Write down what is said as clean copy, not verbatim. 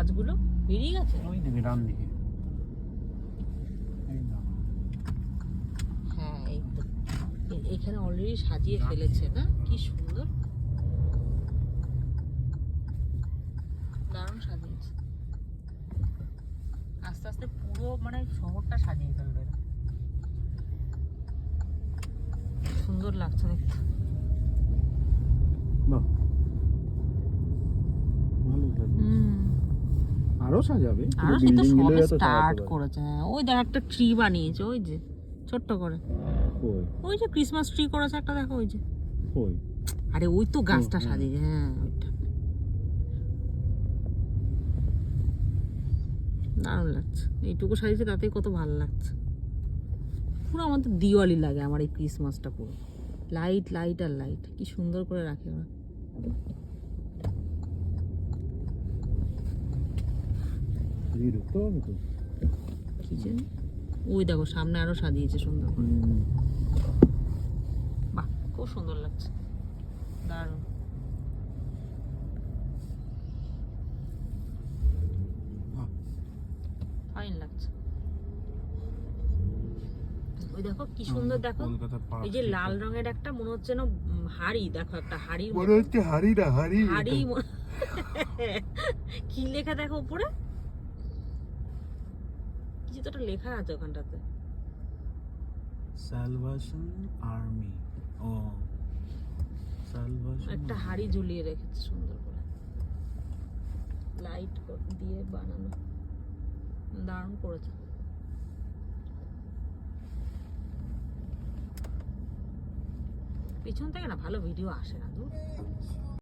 কাজগুলো বেরিয়ে গেছে। ওই দিকে ডান দিকে। হ্যাঁ এই তো এখানে অলরেডি সাজিয়ে ফেলেছে না, কি সুন্দর, দারুণ সাজিয়েছে। আস্তে আস্তে পুরো মানে শহরটা সাজিয়ে ফেলবে, সুন্দর লাগছে দেখতে। বাহ, ভালো সাজিয়েছে। আরো সাজাবে, আরো পুরো সে তো বিল্ডিং গুলো সবে এত স্টার্ট সাজাতে পারে। করেছে। হ্যাঁ ওই দেখ একটা ট্রি বানিয়েছে, ওই যে ছোট্ট করে, ওই ওই যে ক্রিসমাস ট্রি করেছে একটা, দেখো ওই যে, ওই আরে ওই তো গাছটা হ্যাঁ। সাজিয়েছে, হ্যাঁ ওইটা দারুণ লাগছে। এইটুকু সাজিয়েছে তাতেই কত ভালো লাগছে। পুরো আমার তো দিওয়ালি লাগে আমার এই ক্রিসমাসটা, পুরো লাইট লাইট আর লাইট, কি সুন্দর করে রাখে ওরা। ঢুকতে হবে তো। কি জানি, ওই দেখো সামনে আরো সাজিয়েছে সুন্দর করে, বাহ খুব সুন্দর লাগছে, দারুণ। ফাইন লাগছে। ওই দেখো কি সুন্দর, দেখো এই যে লাল রঙের একটা মনে হচ্ছে না হাড়ি, দেখো একটা হাড়ি মনে হচ্ছে হাড়ি না, হাড়ি হাড়ি কি লেখা দেখো উপরে, কিছু তো একটা লেখা আছে ওখানটাতে, সালভেশন আর্মি। ও সালভেশন, একটা হাড়ি ঝুলিয়ে রেখেছে সুন্দর করে, লাইট দিয়ে বানানো, দারুণ করেছে। পিছন থেকে না ভালো ভিডিও আসে না, দূর